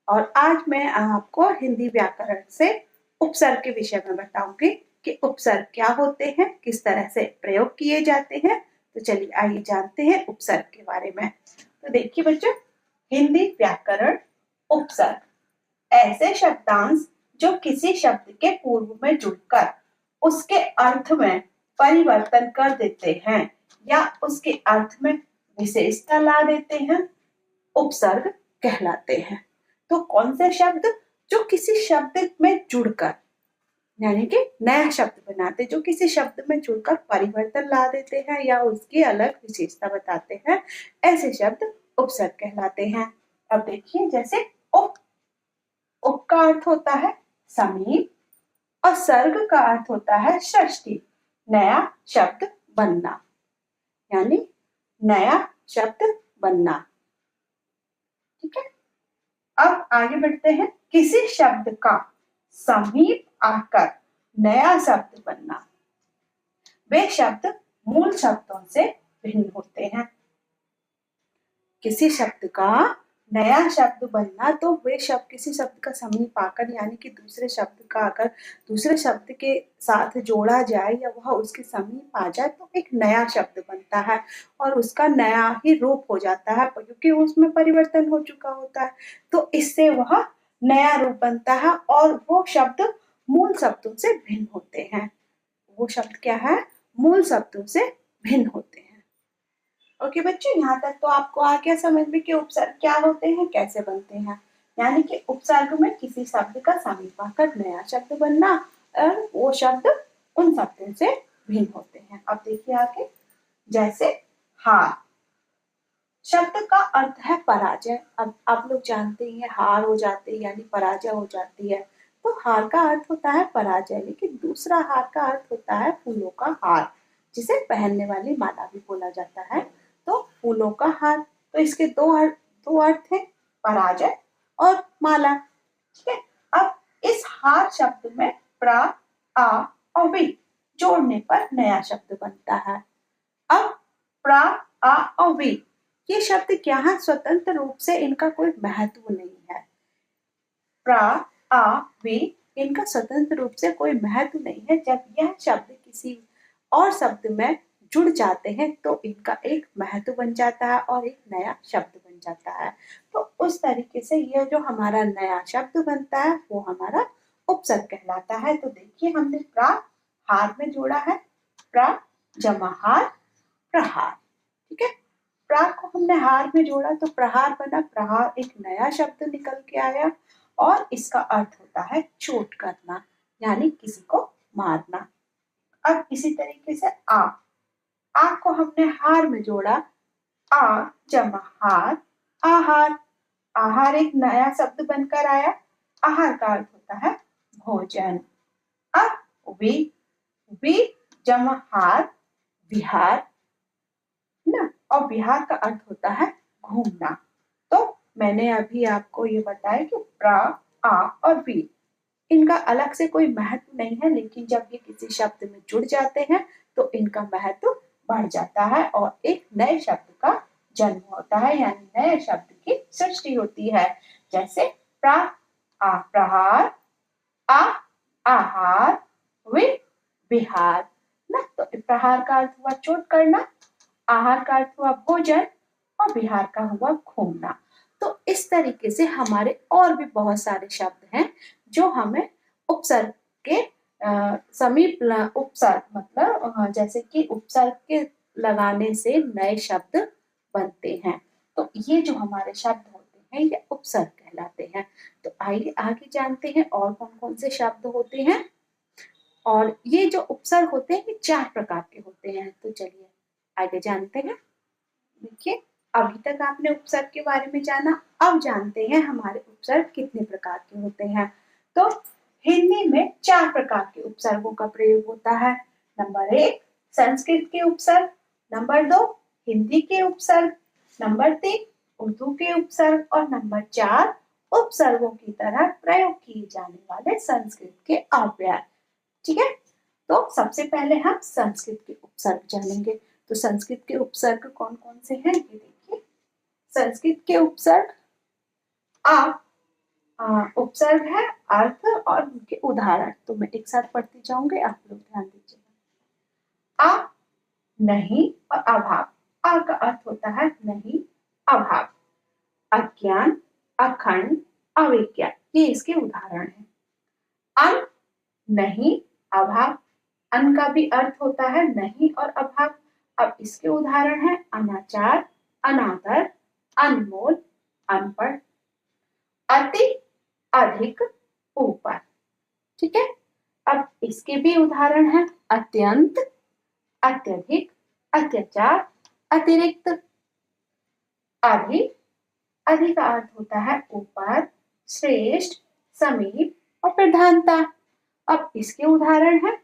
और आज मैं आपको हिंदी व्याकरण से उपसर्ग के विषय में बताऊंगी कि उपसर्ग क्या होते हैं, किस तरह से प्रयोग किए जाते हैं। तो चलिए आइए जानते हैं उपसर्ग के बारे में। तो देखिए बच्चों, हिंदी व्याकरण उपसर्ग ऐसे शब्दांश जो किसी शब्द के पूर्व में जुड़कर उसके अर्थ में परिवर्तन कर देते हैं या उसके अर्थ में विशेषता ला देते हैं, उपसर्ग कहलाते हैं। तो कौन से शब्द जो किसी शब्द में जुड़कर यानी कि नया शब्द बनाते, जो किसी शब्द में जुड़कर परिवर्तन ला देते हैं या उसकी अलग विशेषता बताते हैं, ऐसे शब्द उपसर्ग कहलाते हैं। अब देखिए, जैसे उप उप का अर्थ होता है समीप और सर्ग का अर्थ होता है सृष्टि, नया शब्द बनना, यानी नया शब्द बनना। ठीक है, अब आगे बढ़ते हैं। किसी शब्द का समीप आकर नया शब्द बनना, वे शब्द मूल शब्दों से भिन्न होते हैं। किसी शब्द का नया शब्द बनना, तो वे शब्द किसी शब्द का समीप आकर यानी कि दूसरे शब्द का अगर दूसरे शब्द के साथ जोड़ा जाए या वह उसके समीप आ जाए तो एक नया शब्द बनता है और उसका नया ही रूप हो जाता है, क्योंकि उसमें परिवर्तन हो चुका होता है। तो इससे वह नया रूप बनता है और वो शब्द मूल शब्दों से भिन्न होते हैं। वो शब्द क्या है? मूल शब्दों से भिन्न होते हैं। ओके बच्चों, यहाँ तक तो आपको आ गया समझ में कि उपसर्ग क्या होते हैं, कैसे बनते हैं। यानी कि उपसर्ग में किसी शब्द का समीप आकर नया शब्द बनना और वो शब्द उन शब्दों से भिन्न होते हैं। अब देखिए आगे, जैसे हार शब्द का अर्थ है पराजय। अब आप लोग जानते हैं हार हो जाते हैं यानी पराजय हो जाती है, तो हार का अर्थ होता है पराजय। लेकिन दूसरा हार का अर्थ होता है फूलों का हार, जिसे पहनने वाली माला भी बोला जाता है। तो फूलों का हार, तो इसके दो अर्थ हैं, पराजय और माला। ठीक है, अब इस हार शब्द में प्रा, आ और वी जोड़ने पर नया शब्द बनता है। अब प्रा, आ और वी ये शब्द क्या है? स्वतंत्र रूप से इनका कोई महत्व नहीं है। प्रा, आ, वी इनका स्वतंत्र रूप से कोई महत्व नहीं है। जब यह शब्द किसी और शब्द में जुड़ जाते हैं तो इनका एक महत्व बन जाता है और एक नया शब्द बन जाता है। तो उस तरीके से यह जो हमारा नया शब्द बनता है वो हमारा उपसर्ग कहलाता है। तो देखिए, हमने प्रा हार में जोड़ा है, प्रा जमा हार प्रहार। ठीक है, प्रा को हमने हार में जोड़ा तो प्रहार बना, प्रहार एक नया शब्द निकल के आया और इसका अर्थ होता है चोट करना यानी किसी को मारना। अब इसी तरीके से आ को हमने हार में जोड़ा, आ जमा हार आहार, आहार एक नया शब्द बनकर आया। आहार का अर्थ होता है भोजन। अब वी जमा हार विहार ना, और विहार का अर्थ होता है घूमना। तो मैंने अभी आपको ये बताया कि प्रा, आ और वी इनका अलग से कोई महत्व नहीं है, लेकिन जब ये किसी शब्द में जुड़ जाते हैं तो इनका महत्व बढ़ जाता है और एक नए शब्द का जन्म होता है, यानी नए शब्द की सृष्टि होती है। जैसे प्रा, आ प्रहार, आ आहार, वी विहार ना। तो प्रहार का अर्थ हुआ चोट करना, आहार का अर्थ हुआ भोजन और विहार का हुआ घूमना। तो इस तरीके से हमारे और भी बहुत सारे शब्द हैं जो हमें उपसर्ग के समीप उपसर्ग मतलब जैसे कि उपसर्ग के लगाने से नए शब्द बनते हैं। तो ये जो हमारे शब्द होते हैं ये उपसर्ग कहलाते हैं। तो आइए आगे जानते हैं और कौन कौन से शब्द होते हैं। और ये जो उपसर्ग होते हैं ये 4 प्रकार के होते हैं। तो चलिए आगे जानते हैं। देखिए, अभी तक आपने उपसर्ग के बारे में जाना, अब जानते हैं हमारे उपसर्ग कितने प्रकार के होते हैं। तो हिंदी में 4 प्रकार के उपसर्गों का प्रयोग होता है। नंबर 1 संस्कृत के उपसर्ग, नंबर 2 हिंदी के उपसर्ग, नंबर 3 उर्दू के उपसर्ग और नंबर 4 उपसर्गों की तरह प्रयोग किए जाने वाले संस्कृत के अव्यय। ठीक है, तो सबसे पहले हम संस्कृत के उपसर्ग जानेंगे। तो संस्कृत के उपसर्ग कौन कौन से हैं ये देखिए। संस्कृत के उपसर्ग आ उपसर्ग है, अर्थ और उनके उदाहरण। तो मैं एक साथ पढ़ती जाऊंगी, आप लोग ध्यान दीजिएगा। आ, नहीं और अभाव। आ का अर्थ होता है नहीं, अभाव। अज्ञान, अखंड, अविज्ञान, ये इसके उदाहरण है। अन, नहीं, अभाव। अन का भी अर्थ होता है नहीं और अभाव। अब इसके उदाहरण है अनाचार, अनादर, अनमोल, अनपढ़। अति, अधिक, ऊपर। ठीक है। अब इसके भी उदाहरण है अत्यंत, अत्यधिक, अत्याचार, अतिरिक्त। अधिक, अधिक का अर्थ होता है ऊपर, श्रेष्ठ, समीप और प्रधानता। अब इसके उदाहरण है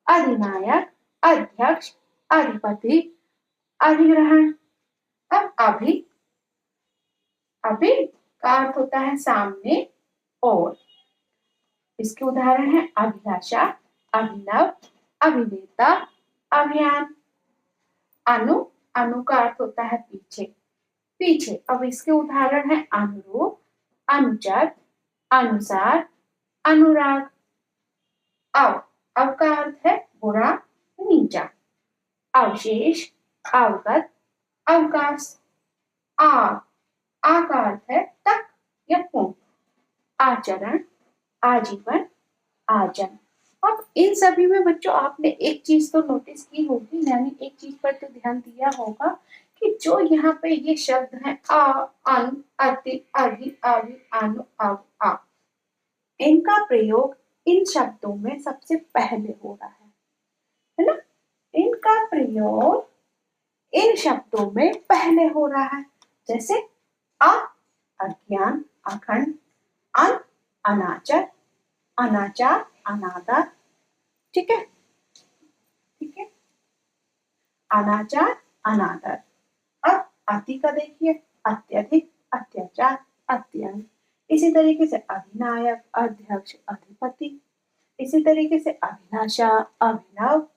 अधिनायक, अध्यक्ष, अधिपति, अधिग्रहण। अब अभी, अभी का अर्थ होता है सामने और। इसके उदाहरण है अभिलाषा, अभिनव, अभिनेता, अभियान। अनु, अनु का अर्थ होता है पीछे, पीछे। अब इसके उदाहरण है अनुरूप, अनुचर, अनुसार, अनुराग। अब का अर्थ है बुरा, नीचा। अवशेष, अवगत, अवकाश। आ का अर्थ है तक या पूर्ण। आचरण, आजीवन, आजन। अब इन सभी में बच्चों आपने एक चीज तो नोटिस की होगी, यानी एक चीज पर तो ध्यान दिया होगा कि जो यहाँ पे ये शब्द हैं आ, अन, अति, अधि, आवि, अनु, अव, आ, इनका प्रयोग इन शब्दों में सबसे पहले हो रहा है ना। इनका प्रयोग इन शब्दों में पहले हो रहा है। जैसे अ, अज्ञान, अखंड। अन, अनाचर, अनाचार, अनादर। ठीक है, ठीक है। अनाचार, अनादर। अब अति का देखिए, अत्यधिक, अत्याचार, अत्यंत। इसी तरीके से अधिनायक, अध्यक्ष, अधिपति। इसी तरीके से अभिलाषा, अभिनव,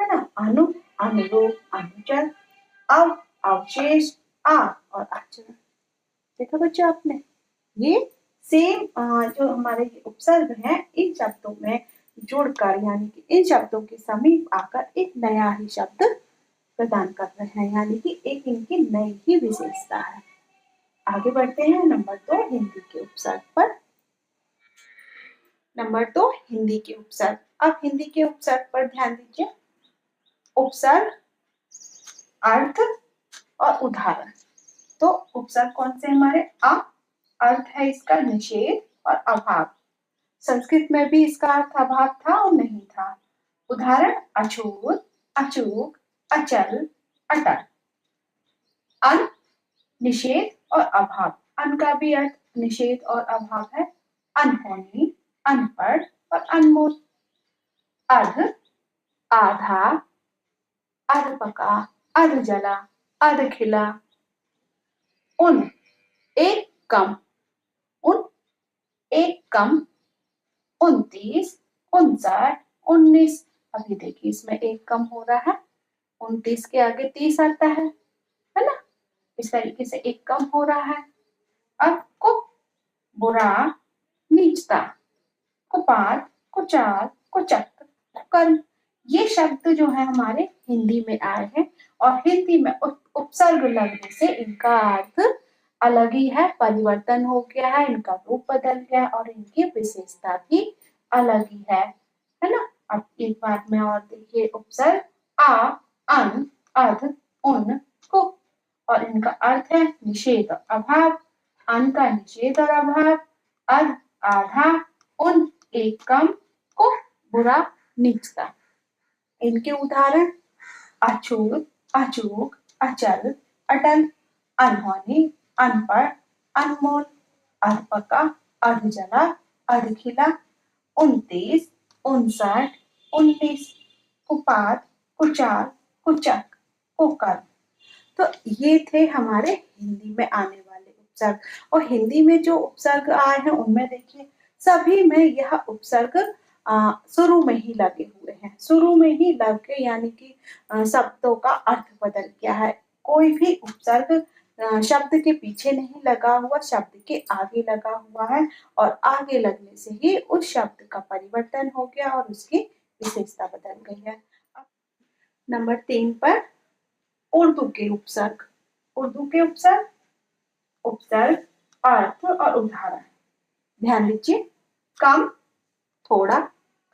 है ना। अनु, अनुरूप, अनुचर। अव, अवशेष, आ और आचरण। देखा बच्चों आपने, ये सेम जो हमारे ये उपसर्ग हैं इन शब्दों में जुड़कर, यानी कि इन शब्दों के समीप आकर एक नया ही शब्द प्रदान कर रहे हैं, यानी कि एक इनकी नई ही विशेषता है। आगे बढ़ते हैं नंबर 2 हिंदी के उपसर्ग पर। नंबर 2 हिंदी के उपसर्ग। अब हिंदी के उपसर्ग पर ध्यान दीजिए। उपसर्ग, अर्थ और उदाहरण। तो उपसर्ग कौन से हमारे अ, अर्थ है इसका निषेध और अभाव। संस्कृत में भी इसका अर्थ अभाव था और नहीं था। उदाहरण अछूत, अचूक, अचल, अटल। अन, निषेध और अभाव। अन का भी अर्थ निषेध और अभाव है। अनहोनी, अनपढ़ और अनमोल। अर्ध, आधा, अर्ध पका, अर्ध जला, अर्ध खिला। उन, एक कम, उन, एक कम। 29, 59, 19। अभी देखिए इसमें एक कम हो रहा है, 29 के आगे 30 आता है ना। इस तरीके से एक कम हो रहा है। अब कुप, बुरा, नीचता। कुपात, कुचाल, कुचक, कुकर्म। ये शब्द जो है हमारे हिंदी में आए हैं और हिंदी में उपसर्ग लगने से इनका अर्थ अलग ही है, परिवर्तन हो गया है, इनका रूप बदल गया और इनकी विशेषता भी अलग ही है ना। अब एक बार में और देखिए उपसर्ग आ, अन, अध, उन, कुप। और इनका अर्थ है निषेध और अभाव। अन का निषेध और अभाव, अध, आधा, उन, एक कम, कुप, बुरा, नीचता। इनके उदाहरण अछूत, अचूक, अचल, अटल, अनहोनी, अनपढ़, अनमोल, अधपका, अधजला, अधखिला। 29, 59, 19। कुपात, कुचाल, कुचक, कुकर्म। तो ये थे हमारे हिंदी में आने वाले उपसर्ग। और हिंदी में जो उपसर्ग आए हैं उनमें देखिए सभी में यह उपसर्ग शुरू में ही लगे हुए हैं, शुरू में ही लग के, यानी कि शब्दों का अर्थ बदल गया है। कोई भी उपसर्ग शब्द के पीछे नहीं लगा हुआ, शब्द के आगे लगा हुआ है और आगे लगने से ही उस शब्द का परिवर्तन हो गया और उसकी विशेषता बदल गई है। नंबर 3 पर उर्दू के उपसर्ग। उर्दू के उपसर्ग, उपसर्ग, अर्थ और उदाहरण। ध्यान दीजिए, कम, थोड़ा,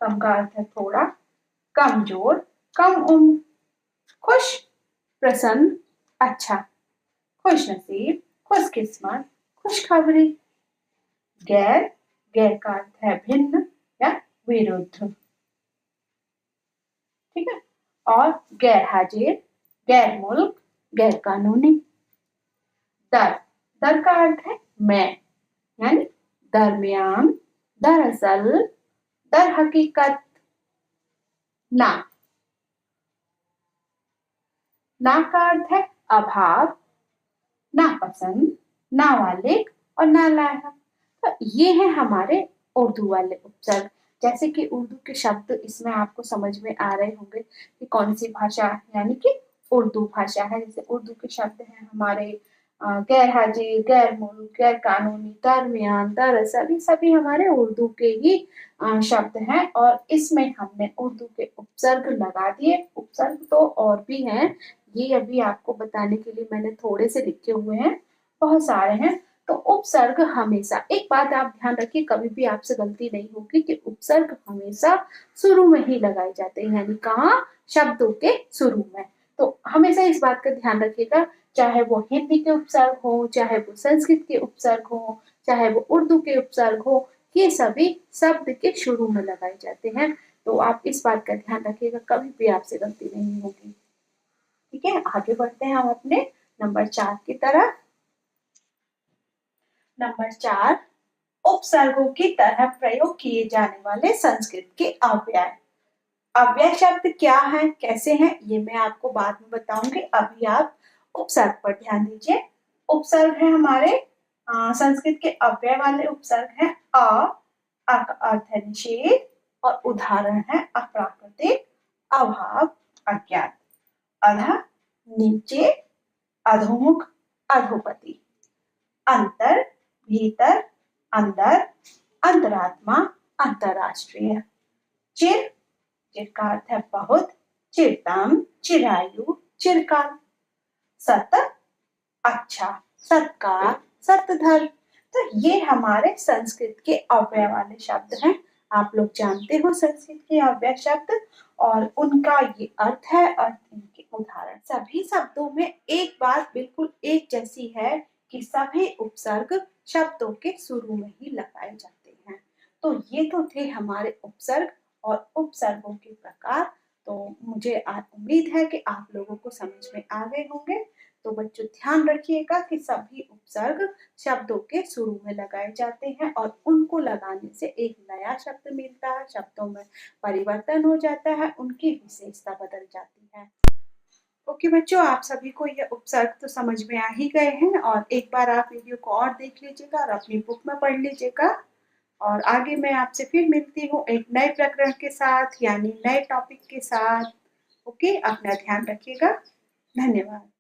कम का अर्थ है थोड़ा, कमजोर, कम उम्र, खुश, प्रसन्न, अच्छा, खुश नसीब, खुशकिस्मत, खुशखबरी। गैर, गैर का अर्थ है भिन्न या विरुद्ध, ठीक है। और गैर हाजिर, गैर मुल्क, गैर कानूनी। दर, दर का अर्थ है मैं, यानी दरमियान, दरअसल, दर हकीकत। ना, ना का अर्थ है अभाव, नापसंद, नाबालिग और नालायक। तो ये है हमारे उर्दू वाले उपसर्ग। जैसे कि उर्दू के शब्द इसमें आपको समझ में आ रहे होंगे कि कौन सी भाषा, यानी कि उर्दू भाषा है। जैसे उर्दू के शब्द हैं हमारे गैर हाजिर, गैर मुल्क, गैर कानूनी, दरमियान, दरअसल, ये सभी हमारे उर्दू के ही शब्द हैं और इसमें हमने उर्दू के उपसर्ग लगा दिए। उपसर्ग तो और भी हैं, ये अभी आपको बताने के लिए मैंने थोड़े से लिखे हुए हैं, बहुत सारे हैं। तो उपसर्ग हमेशा, एक बात आप ध्यान रखिए, कभी भी आपसे गलती नहीं होगी कि उपसर्ग हमेशा शुरू में ही लगाए जाते हैं, यानी कहाँ, शब्दों के शुरू में। तो हमेशा इस बात का ध्यान रखिएगा, चाहे वो हिंदी के उपसर्ग हो, चाहे वो संस्कृत के उपसर्ग हो, चाहे वो उर्दू के उपसर्ग हो, ये सभी शब्द के शुरू में लगाए जाते हैं। तो आप इस बात का ध्यान रखिएगा, कभी भी आपसे गलती नहीं होगी, ठीक है। आगे बढ़ते हैं हम अपने नंबर 4 की तरफ। नंबर 4, उपसर्गों की तरह प्रयोग किए जाने वाले संस्कृत के अव्यय। अव्यय शब्द क्या है, कैसे हैं, ये मैं आपको बाद में बताऊंगी। अभी आप उपसर्ग पर ध्यान दीजिए। उपसर्ग है हमारे संस्कृत के अव्यय वाले उपसर्ग है आ का अर्थ है निषेध और उदाहरण है अप्राकृतिक, अभाव, अज्ञात। अधः, नीचे, अधोमुख, अधोपति। अंतर, भीतर, अंदर, अंतरात्मा, अंतरराष्ट्रीय। चिर, चिर का अर्थ है बहुत, चिरतम, चिरायु, चिरकाल। सत, अच्छा, सत्कार, सतधर। तो ये हमारे संस्कृत के अव्यय वाले शब्द हैं। आप लोग जानते हो संस्कृत के अव्यय शब्द और उनका ये अर्थ है और इनके उदाहरण। सभी शब्दों में एक बात बिल्कुल एक जैसी है कि सभी उपसर्ग शब्दों के शुरू में ही लगाए जाते हैं। तो ये तो थे हमारे उपसर्ग और उपसर्गों के प्रकार। तो मुझे उम्मीद है कि आप लोगों को समझ में आ गए होंगे। तो बच्चों ध्यान रखिएगा कि सभी उपसर्ग शब्दों के शुरू में लगाए जाते हैं और उनको लगाने से एक नया शब्द मिलता है, शब्दों में परिवर्तन हो जाता है, उनकी विशेषता बदल जाती है। ओके बच्चों, आप सभी को ये उपसर्ग तो समझ में आ ही गए हैं और एक बार आप वीडियो को और देख लीजिएगा और अपनी बुक में पढ़ लीजिएगा। और आगे मैं आपसे फिर मिलती हूँ एक नए प्रकरण के साथ, यानी नए टॉपिक के साथ। ओके, अपना ध्यान रखिएगा। धन्यवाद।